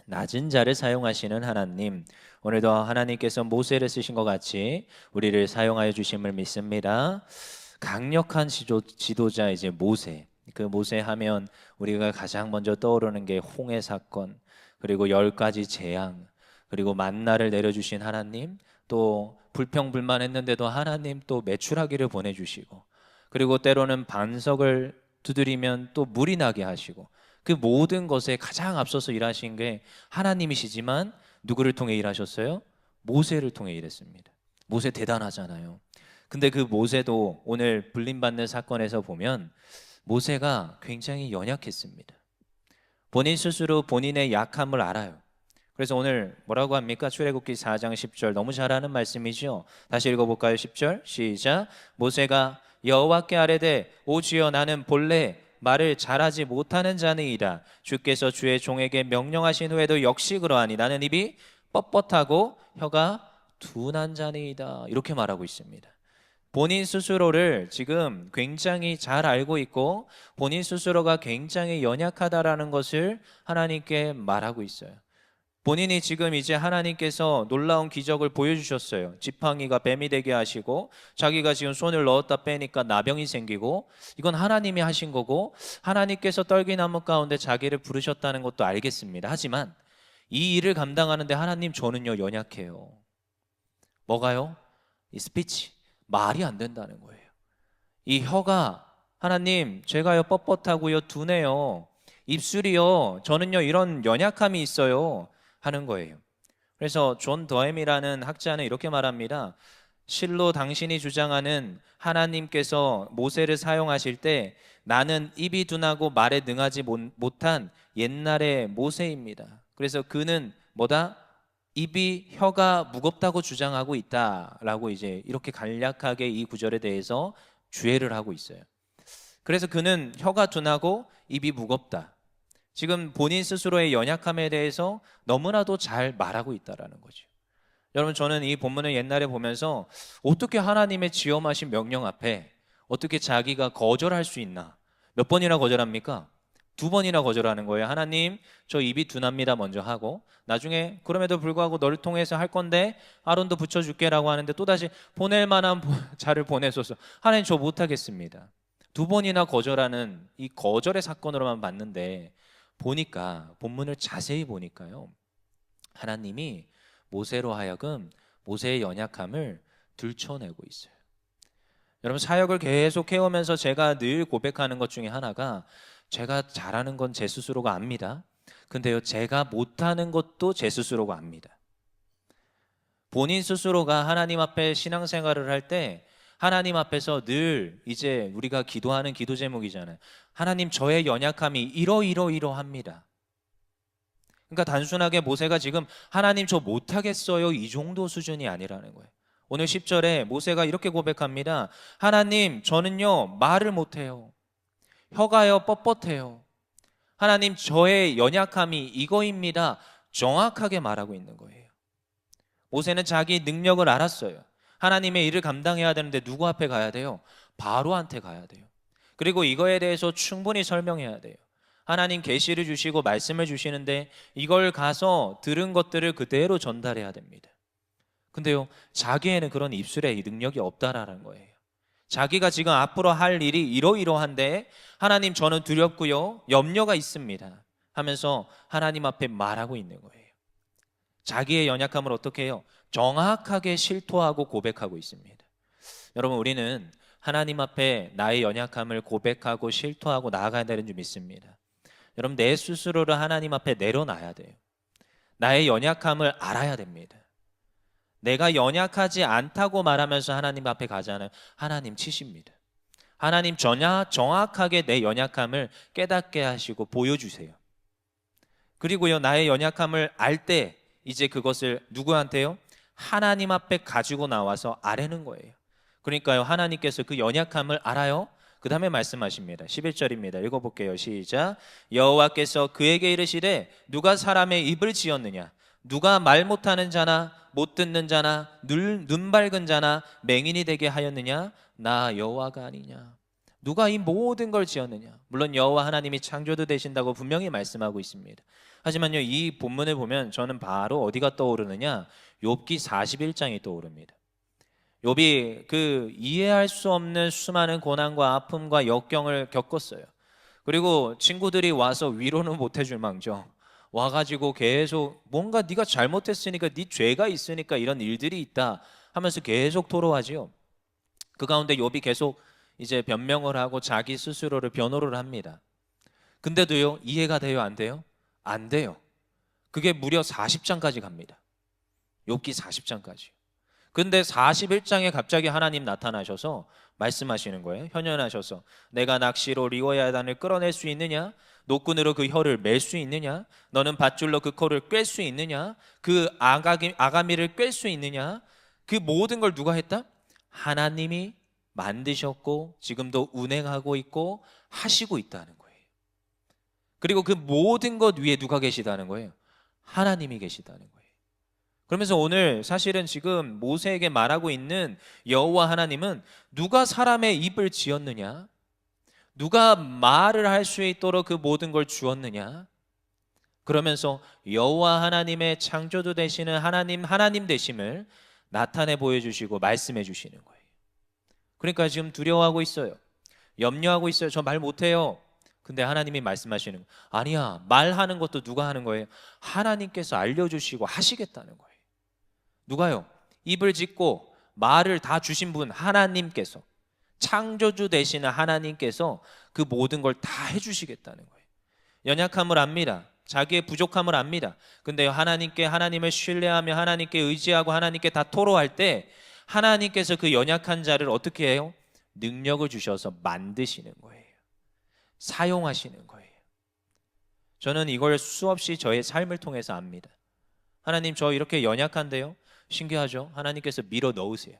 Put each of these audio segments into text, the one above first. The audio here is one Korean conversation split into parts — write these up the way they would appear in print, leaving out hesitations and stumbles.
낮은 자를 사용하시는 하나님, 오늘도 하나님께서 모세를 쓰신 것 같이 우리를 사용하여 주심을 믿습니다. 강력한 지도자 이제 모세. 그 모세 하면 우리가 가장 먼저 떠오르는 게 홍해 사건, 그리고 10가지 재앙, 그리고 만나를 내려주신 하나님, 또 불평불만했는데도 하나님 또 메추라기를 보내주시고, 그리고 때로는 반석을 두드리면 또 물이 나게 하시고, 그 모든 것에 가장 앞서서 일하신 게 하나님이시지만 누구를 통해 일하셨어요? 모세를 통해 일했습니다. 모세 대단하잖아요. 근데 그 모세도 오늘 불림받는 사건에서 보면 모세가 굉장히 연약했습니다. 본인 스스로 본인의 약함을 알아요. 그래서 오늘 뭐라고 합니까? 출애굽기 4장 10절, 너무 잘 아는 말씀이죠. 다시 읽어볼까요? 10절 시작. 모세가 여호와께 아뢰되 오 주여, 나는 본래 말을 잘하지 못하는 자니이다. 주께서 주의 종에게 명령하신 후에도 역시 그러하니 나는 입이 뻣뻣하고 혀가 둔한 자니이다. 이렇게 말하고 있습니다. 본인 스스로를 지금 굉장히 잘 알고 있고 본인 스스로가 굉장히 연약하다라는 것을 하나님께 말하고 있어요. 본인이 지금 이제 하나님께서 놀라운 기적을 보여주셨어요. 지팡이가 뱀이 되게 하시고, 자기가 지금 손을 넣었다 빼니까 나병이 생기고, 이건 하나님이 하신 거고, 하나님께서 떨기나무 가운데 자기를 부르셨다는 것도 알겠습니다. 하지만 이 일을 감당하는데 하나님, 저는요 연약해요. 뭐가요? 이 스피치, 말이 안 된다는 거예요. 이 혀가, 하나님 제가요 뻣뻣하고요 둔해요. 입술이요, 저는요 이런 연약함이 있어요 하는 거예요. 그래서 존 더햄이라는 학자는 이렇게 말합니다. 실로 당신이 주장하는 하나님께서 모세를 사용하실 때 나는 입이 둔하고 말에 능하지 못한 옛날의 모세입니다. 그래서 그는 뭐다? 입이, 혀가 무겁다고 주장하고 있다라고 이제 이렇게 간략하게 이 구절에 대해서 주해를 하고 있어요. 그래서 그는 혀가 둔하고 입이 무겁다, 지금 본인 스스로의 연약함에 대해서 너무나도 잘 말하고 있다라는 거죠. 여러분, 저는 이 본문을 옛날에 보면서 어떻게 하나님의 지엄하신 명령 앞에 어떻게 자기가 거절할 수 있나? 몇 번이나 거절합니까? 2번이나 거절하는 거예요. 하나님, 저 입이 둔합니다 먼저 하고, 나중에 그럼에도 불구하고 너를 통해서 할 건데 아론도 붙여줄게라고 하는데 또다시 보낼 만한 자를 보내소서. 하나님, 저 못하겠습니다. 2번이나 거절하는 이 거절의 사건으로만 봤는데, 보니까 본문을 자세히 보니까요, 하나님이 모세로 하여금 모세의 연약함을 들춰내고 있어요. 여러분, 사역을 계속 해오면서 제가 늘 고백하는 것 중에 하나가, 제가 잘하는 건 제 스스로가 압니다. 근데요, 제가 못하는 것도 제 스스로가 압니다. 본인 스스로가 하나님 앞에 신앙생활을 할 때 하나님 앞에서 늘 이제 우리가 기도하는 기도 제목이잖아요. 하나님, 저의 연약함이 이러이러이러합니다. 그러니까 단순하게 모세가 지금 하나님 저 못하겠어요 이 정도 수준이 아니라는 거예요. 오늘 10절에 모세가 이렇게 고백합니다. 하나님, 저는요 말을 못해요. 혀가요 뻣뻣해요. 하나님, 저의 연약함이 이거입니다. 정확하게 말하고 있는 거예요. 모세는 자기 능력을 알았어요. 하나님의 일을 감당해야 되는데 누구 앞에 가야 돼요? 바로한테 가야 돼요. 그리고 이거에 대해서 충분히 설명해야 돼요. 하나님 계시를 주시고 말씀을 주시는데 이걸 가서 들은 것들을 그대로 전달해야 됩니다. 근데요, 자기에는 그런 입술에 능력이 없다라는 거예요. 자기가 지금 앞으로 할 일이 이러이러한데 하나님, 저는 두렵고요 염려가 있습니다 하면서 하나님 앞에 말하고 있는 거예요. 자기의 연약함을 어떻게 해요? 정확하게 실토하고 고백하고 있습니다. 여러분, 우리는 하나님 앞에 나의 연약함을 고백하고 실토하고 나아가야 되는 줄 믿습니다. 여러분, 내 스스로를 하나님 앞에 내려놔야 돼요. 나의 연약함을 알아야 됩니다. 내가 연약하지 않다고 말하면서 하나님 앞에 가잖아요. 하나님 치십니다. 하나님 정확하게 내 연약함을 깨닫게 하시고 보여주세요. 그리고요, 나의 연약함을 알 때 이제 그것을 누구한테요? 하나님 앞에 가지고 나와서 아뢰는 거예요. 그러니까요, 하나님께서 그 연약함을 알아요. 그 다음에 말씀하십니다. 11절입니다. 읽어볼게요. 시작. 여호와께서 그에게 이르시되 누가 사람의 입을 지었느냐? 누가 말 못하는 자나 못 듣는 자나 눈 밝은 자나 맹인이 되게 하였느냐? 나 여호와가 아니냐? 누가 이 모든 걸 지었느냐? 물론 여호와 하나님이 창조도 되신다고 분명히 말씀하고 있습니다. 하지만요, 이 본문을 보면 저는 바로 어디가 떠오르느냐? 욥기 41장이 떠오릅니다. 욥이 그 이해할 수 없는 수많은 고난과 아픔과 역경을 겪었어요. 그리고 친구들이 와서 위로는 못 해줄 망정 와가지고 계속 뭔가 네가 잘못했으니까 네 죄가 있으니까 이런 일들이 있다 하면서 계속 토로하지요. 그 가운데 욥이 계속 이제 변명을 하고 자기 스스로를 변호를 합니다. 근데도요, 이해가 돼요, 안 돼요? 안 돼요. 그게 무려 40장까지 갑니다. 욥기 40장까지. 근데 41장에 갑자기 하나님 나타나셔서 말씀하시는 거예요. 현현하셔서 내가 낚시로 리워야단을 끌어낼 수 있느냐? 노끈으로 그 혀를 맬 수 있느냐? 너는 밧줄로 그 코를 꿰 수 있느냐? 그 아가미를 꿰 수 있느냐? 그 모든 걸 누가 했다? 하나님이 만드셨고 지금도 운행하고 있고 하시고 있다는 거예요. 그리고 그 모든 것 위에 누가 계시다는 거예요? 하나님이 계시다는 거예요. 그러면서 오늘 사실은 지금 모세에게 말하고 있는 여호와 하나님은 누가 사람의 입을 지었느냐? 누가 말을 할 수 있도록 그 모든 걸 주었느냐? 그러면서 여호와 하나님의 창조주 되시는 하나님 되심을 나타내 보여주시고 말씀해 주시는 거예요. 그러니까 지금 두려워하고 있어요. 염려하고 있어요. 저 말 못해요. 근데 하나님이 말씀하시는 거예요. 아니야, 말하는 것도 누가 하는 거예요? 하나님께서 알려주시고 하시겠다는 거예요. 누가요? 입을 짓고 말을 다 주신 분 하나님께서, 창조주 되시는 하나님께서 그 모든 걸 다 해주시겠다는 거예요. 연약함을 압니다. 자기의 부족함을 압니다. 근데 하나님을 신뢰하며 하나님께 의지하고 하나님께 다 토로할 때 하나님께서 그 연약한 자를 어떻게 해요? 능력을 주셔서 만드시는 거예요. 사용하시는 거예요. 저는 이걸 수없이 저의 삶을 통해서 압니다. 하나님, 저 이렇게 연약한데요? 신기하죠? 하나님께서 밀어 넣으세요.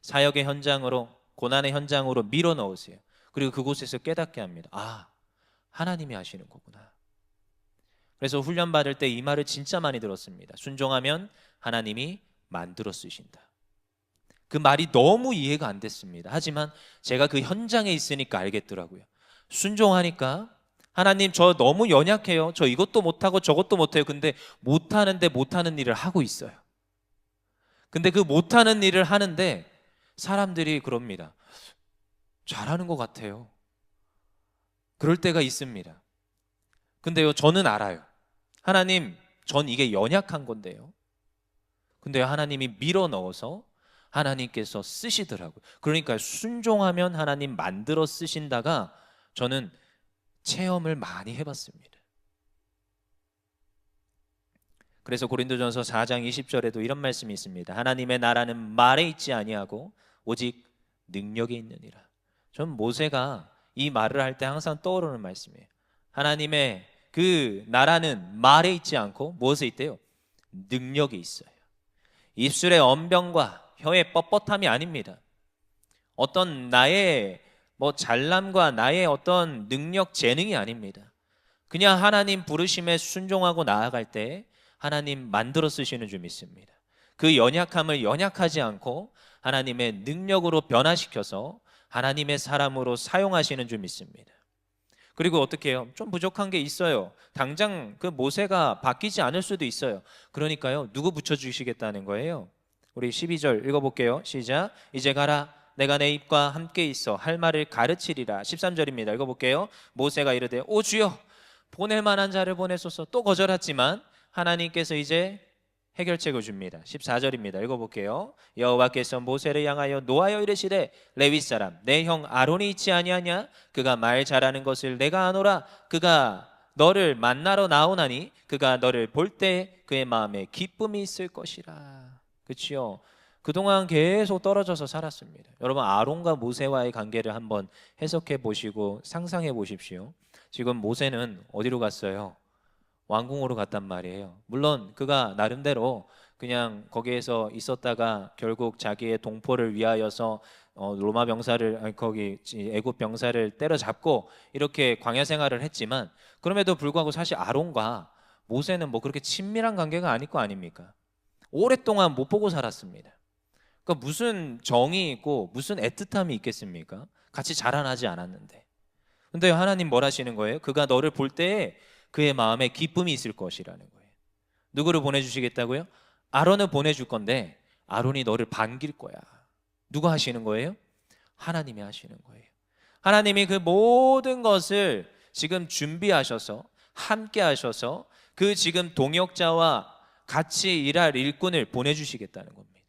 사역의 현장으로, 고난의 현장으로 밀어 넣으세요. 그리고 그곳에서 깨닫게 합니다. 아, 하나님이 하시는 거구나. 그래서 훈련 받을 때 이 말을 진짜 많이 들었습니다. 순종하면 하나님이 만들어 쓰신다. 그 말이 너무 이해가 안 됐습니다. 하지만 제가 그 현장에 있으니까 알겠더라고요. 순종하니까 하나님, 저 너무 연약해요. 저 이것도 못하고 저것도 못해요. 근데 못하는데 못하는 일을 하고 있어요. 근데 그 못하는 일을 하는데 사람들이 그럽니다. 잘하는 것 같아요. 그럴 때가 있습니다. 근데요, 저는 알아요. 하나님, 전 이게 연약한 건데요. 근데요, 하나님이 밀어 넣어서 하나님께서 쓰시더라고요. 그러니까 순종하면 하나님 만들어 쓰신다가 저는 체험을 많이 해봤습니다. 그래서 고린도전서 4장 20절에도 이런 말씀이 있습니다. 하나님의 나라는 말에 있지 아니하고 오직 능력에 있느니라. 전 모세가 이 말을 할 때 항상 떠오르는 말씀이에요. 하나님의 그 나라는 말에 있지 않고 무엇에 있대요? 능력에 있어요. 입술의 언병과 혀의 뻣뻣함이 아닙니다. 어떤 나의 잘남과 나의 어떤 능력, 재능이 아닙니다. 그냥 하나님 부르심에 순종하고 나아갈 때 하나님 만들어 쓰시는 줄 믿습니다. 그 연약함을 연약하지 않고 하나님의 능력으로 변화시켜서 하나님의 사람으로 사용하시는 줄 믿습니다. 그리고 어떻게 해요? 좀 부족한 게 있어요. 당장 그 모세가 바뀌지 않을 수도 있어요. 그러니까요, 누구 붙여주시겠다는 거예요? 우리 12절 읽어볼게요. 시작. 이제 가라. 내가 내 입과 함께 있어 할 말을 가르치리라. 13절입니다. 읽어볼게요. 모세가 이르되 오 주여, 보낼 만한 자를 보내소서. 또 거절했지만 하나님께서 이제 해결책을 줍니다. 14절입니다. 읽어볼게요. 여호와께서 모세를 향하여 노하여 이르시되 레위 사람 내 형 아론이 있지 아니하냐? 그가 말 잘하는 것을 내가 아노라. 그가 너를 만나러 나오나니 그가 너를 볼 때 그의 마음에 기쁨이 있을 것이라. 그렇지요? 그동안 계속 떨어져서 살았습니다. 여러분, 아론과 모세와의 관계를 한번 해석해 보시고 상상해 보십시오. 지금 모세는 어디로 갔어요? 왕궁으로 갔단 말이에요. 물론 그가 나름대로 그냥 거기에서 있었다가 결국 자기의 동포를 위하여서 로마 병사를 거기 애굽 병사를 때려잡고 이렇게 광야 생활을 했지만, 그럼에도 불구하고 사실 아론과 모세는 그렇게 친밀한 관계가 아닐 거 아닙니까? 오랫동안 못 보고 살았습니다. 그러니까 무슨 정이 있고 무슨 애틋함이 있겠습니까? 같이 자라나지 않았는데. 근데 하나님 뭘 하시는 거예요? 그가 너를 볼 때에 그의 마음에 기쁨이 있을 것이라는 거예요. 누구를 보내주시겠다고요? 아론을 보내줄 건데 아론이 너를 반길 거야. 누가 하시는 거예요? 하나님이 하시는 거예요. 하나님이 그 모든 것을 지금 준비하셔서 함께 하셔서 그 지금 동역자와 같이 일할 일꾼을 보내주시겠다는 겁니다.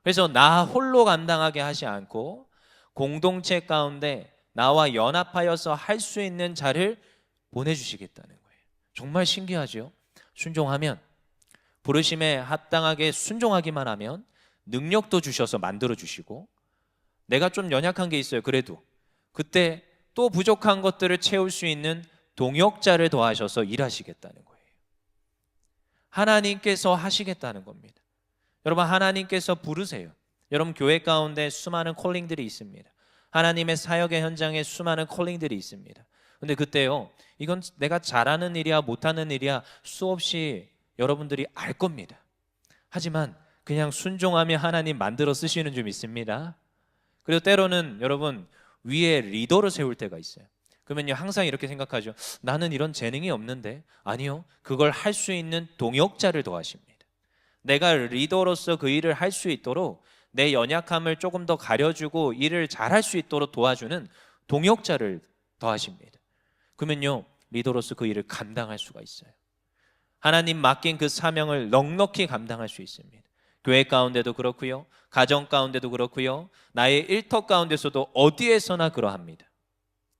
그래서 나 홀로 감당하게 하지 않고 공동체 가운데 나와 연합하여서 할 수 있는 자를 보내주시겠다는 거예요. 정말 신기하죠? 순종하면, 부르심에 합당하게 순종하기만 하면 능력도 주셔서 만들어 주시고, 내가 좀 연약한 게 있어요. 그래도 그때 또 부족한 것들을 채울 수 있는 동역자를 더하셔서 일하시겠다는 거예요. 하나님께서 하시겠다는 겁니다. 여러분, 하나님께서 부르세요. 여러분, 교회 가운데 수많은 콜링들이 있습니다. 하나님의 사역의 현장에 수많은 콜링들이 있습니다. 근데 그때요, 이건 내가 잘하는 일이야 못하는 일이야 수없이 여러분들이 알 겁니다. 하지만 그냥 순종하며 하나님 만들어 쓰시는 줄 믿습니다. 그리고 때로는 여러분, 위에 리더를 세울 때가 있어요. 그러면요, 항상 이렇게 생각하죠. 나는 이런 재능이 없는데. 아니요, 그걸 할 수 있는 동역자를 더하십니다. 내가 리더로서 그 일을 할 수 있도록 내 연약함을 조금 더 가려주고 일을 잘할 수 있도록 도와주는 동역자를 더하십니다. 그러면요, 리더로서 그 일을 감당할 수가 있어요. 하나님 맡긴 그 사명을 넉넉히 감당할 수 있습니다. 교회 가운데도 그렇고요, 가정 가운데도 그렇고요, 나의 일터 가운데서도 어디에서나 그러합니다.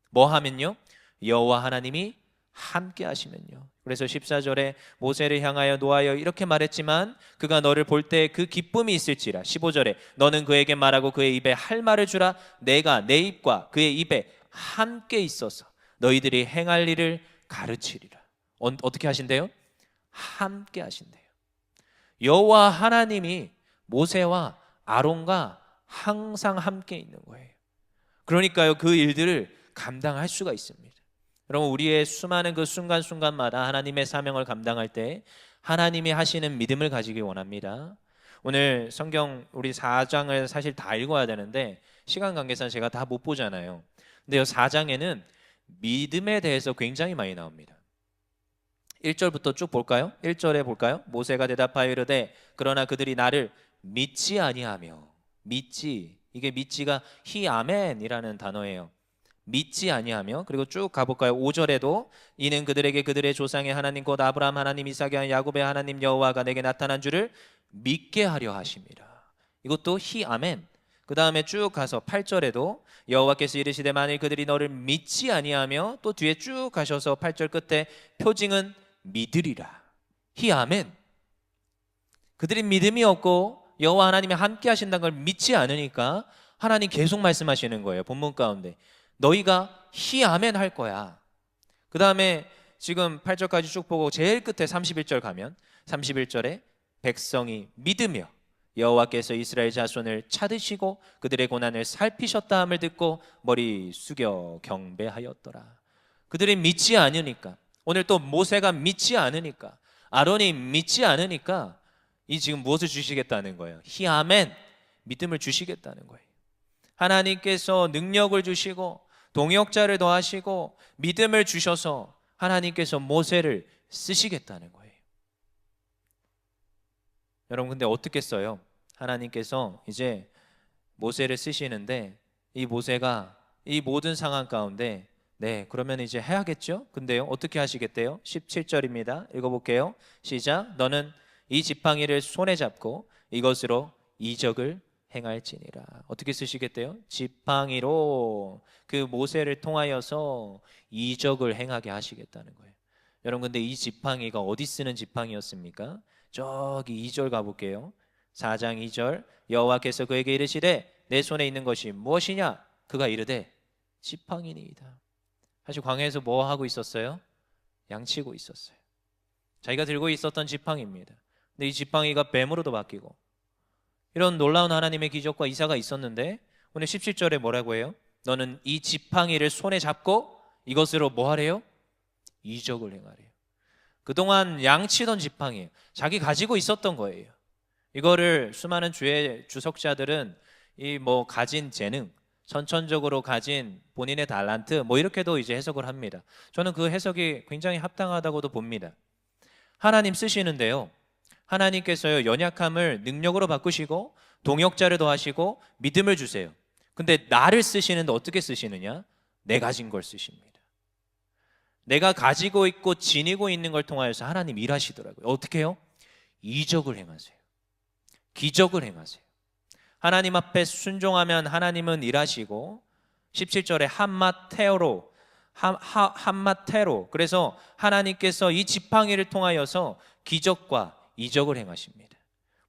뭐 하면요? 여호와 하나님이 함께 하시면요. 그래서 14절에 모세를 향하여 노하여 이렇게 말했지만 그가 너를 볼 때 그 기쁨이 있을지라. 15절에 너는 그에게 말하고 그의 입에 할 말을 주라. 내가 내 입과 그의 입에 함께 있어서 너희들이 행할 일을 가르치리라. 어떻게 하신대요? 함께 하신대요. 여호와 하나님이 모세와 아론과 항상 함께 있는 거예요. 그러니까요, 그 일들을 감당할 수가 있습니다. 여러분, 우리의 수많은 그 순간순간마다 하나님의 사명을 감당할 때 하나님이 하시는 믿음을 가지기 원합니다. 오늘 성경 우리 4장을 사실 다 읽어야 되는데 시간 관계상 제가 다 못 보잖아요. 근데 이 4장에는 믿음에 대해서 굉장히 많이 나옵니다. 1절부터 쭉 볼까요? 1절에 볼까요? 모세가 대답하여 이르되 그러나 그들이 나를 믿지 아니하며. 이게 믿지가 히아멘이라는 단어예요. 믿지 아니하며. 그리고 쭉 가볼까요? 5절에도 이는 그들에게 그들의 조상의 하나님 곧 아브라함 하나님 이삭의 야곱의 하나님 여호와가 내게 나타난 줄을 믿게 하려 하심이라. 이것도 히아멘. 그 다음에 쭉 가서 8절에도 여호와께서 이르시되 만일 그들이 너를 믿지 아니하며, 또 뒤에 쭉 가셔서 8절 끝에 표징은 믿으리라. 히아멘. 그들이 믿음이 없고 여호와 하나님이 함께 하신다는 걸 믿지 않으니까 하나님 계속 말씀하시는 거예요. 본문 가운데 너희가 히아멘 할 거야. 그 다음에 지금 8절까지 쭉 보고 제일 끝에 31절 가면 31절에 백성이 믿으며 여호와께서 이스라엘 자손을 찾으시고 그들의 고난을 살피셨다 함을 듣고 머리 숙여 경배하였더라. 그들이 믿지 않으니까, 오늘 또 모세가 믿지 않으니까, 아론이 믿지 않으니까 이 지금 무엇을 주시겠다는 거예요? 히아멘, 믿음을 주시겠다는 거예요. 하나님께서 능력을 주시고 동역자를 더하시고 믿음을 주셔서 하나님께서 모세를 쓰시겠다는 거예요. 여러분, 근데 어떻게 써요? 하나님께서 이제 모세를 쓰시는데 이 모세가 이 모든 상황 가운데 그러면 이제 해야겠죠? 근데요, 어떻게 하시겠대요? 17절입니다. 읽어볼게요. 시작. 너는 이 지팡이를 손에 잡고 이것으로 이적을 행할지니라. 어떻게 쓰시겠대요? 지팡이로 그 모세를 통하여서 이적을 행하게 하시겠다는 거예요. 여러분, 근데 이 지팡이가 어디 쓰는 지팡이였습니까? 저기 2절 가볼게요. 4장 2절 여호와께서 그에게 이르시되 내 손에 있는 것이 무엇이냐? 그가 이르되 지팡이니이다. 사실 광야에서 뭐 하고 있었어요? 양치고 있었어요. 자기가 들고 있었던 지팡이입니다. 근데 이 지팡이가 뱀으로도 바뀌고 이런 놀라운 하나님의 기적과 이사가 있었는데 오늘 17절에 뭐라고 해요? 너는 이 지팡이를 손에 잡고 이것으로 뭐 하래요? 이적을 행하래요. 그동안 양치던 지팡이, 자기 가지고 있었던 거예요. 이거를 수많은 주의 주석자들은 이 뭐 가진 재능, 선천적으로 가진 본인의 달란트 뭐 이렇게도 이제 해석을 합니다. 저는 그 해석이 굉장히 합당하다고도 봅니다. 하나님 쓰시는데요. 하나님께서요 연약함을 능력으로 바꾸시고 동역자를 더하시고 믿음을 주세요. 근데 나를 쓰시는데 어떻게 쓰시느냐? 내 가진 걸 쓰십니다. 내가 가지고 있고 지니고 있는 걸 통하여서 하나님 일하시더라고요. 어떻게 해요? 이적을 행하세요. 기적을 행하세요. 하나님 앞에 순종하면 하나님은 일하시고 17절에 한마테로 그래서 하나님께서 이 지팡이를 통하여서 기적과 이적을 행하십니다.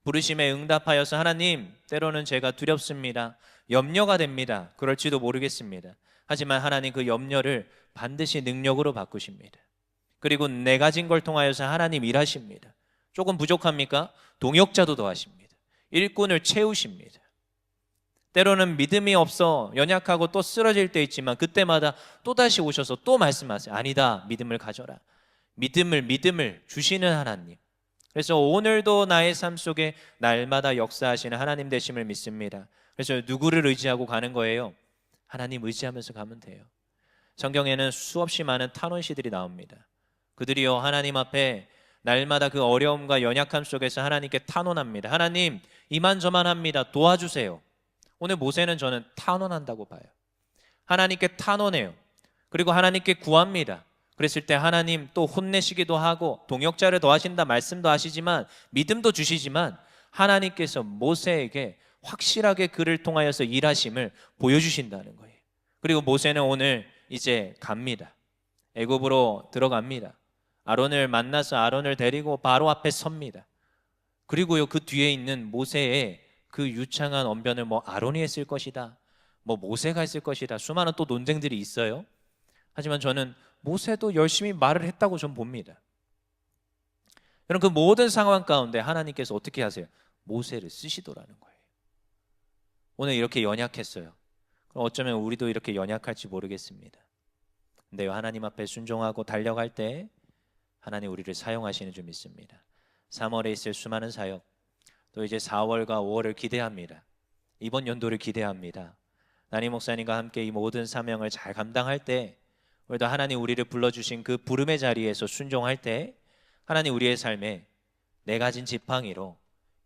부르심에 응답하여서 하나님 때로는 제가 두렵습니다. 염려가 됩니다. 그럴지도 모르겠습니다. 하지만 하나님 그 염려를 반드시 능력으로 바꾸십니다. 그리고 내 가진 걸 통하여서 하나님 일하십니다. 조금 부족합니까? 동역자도 더하십니다. 일꾼을 채우십니다. 때로는 믿음이 없어 연약하고 또 쓰러질 때 있지만 그때마다 또다시 오셔서 또 말씀하세요. 아니다, 믿음을 가져라. 믿음을 주시는 하나님. 그래서 오늘도 나의 삶 속에 날마다 역사하시는 하나님 되심을 믿습니다. 그래서 누구를 의지하고 가는 거예요? 하나님 의지하면서 가면 돼요. 성경에는 수없이 많은 탄원시들이 나옵니다. 그들이요 하나님 앞에 날마다 그 어려움과 연약함 속에서 하나님께 탄원합니다. 하나님 이만저만 합니다. 도와주세요. 오늘 모세는 저는 탄원한다고 봐요. 하나님께 탄원해요. 그리고 하나님께 구합니다. 그랬을 때 하나님 또 혼내시기도 하고 동역자를 더하신다 말씀도 하시지만 믿음도 주시지만 하나님께서 모세에게 확실하게 그를 통하여서 일하심을 보여주신다는 거예요. 그리고 모세는 오늘 이제 갑니다. 애굽으로 들어갑니다. 아론을 만나서 아론을 데리고 바로 앞에 섭니다. 그리고요 그 뒤에 있는 모세의 그 유창한 언변을 뭐 아론이 했을 것이다, 뭐 모세가 했을 것이다, 수많은 또 논쟁들이 있어요. 하지만 저는 모세도 열심히 말을 했다고 전 봅니다. 여러분 그 모든 상황 가운데 하나님께서 어떻게 하세요? 모세를 쓰시더라는 거예요. 오늘 이렇게 연약했어요. 그럼 어쩌면 우리도 이렇게 연약할지 모르겠습니다. 근데 하나님 앞에 순종하고 달려갈 때 하나님 우리를 사용하시는 줄 믿습니다. 3월에 있을 수많은 사역, 또 이제 4월과 5월을 기대합니다. 이번 연도를 기대합니다. 나니 목사님과 함께 이 모든 사명을 잘 감당할 때, 우리도 하나님 우리를 불러주신 그 부름의 자리에서 순종할 때 하나님 우리의 삶에 내 가진 지팡이로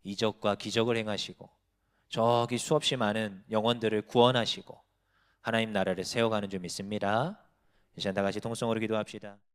이적과 기적을 행하시고 저기 수없이 많은 영혼들을 구원하시고 하나님 나라를 세워가는 줄 믿습니다. 이제 다 같이 통성으로 기도합시다.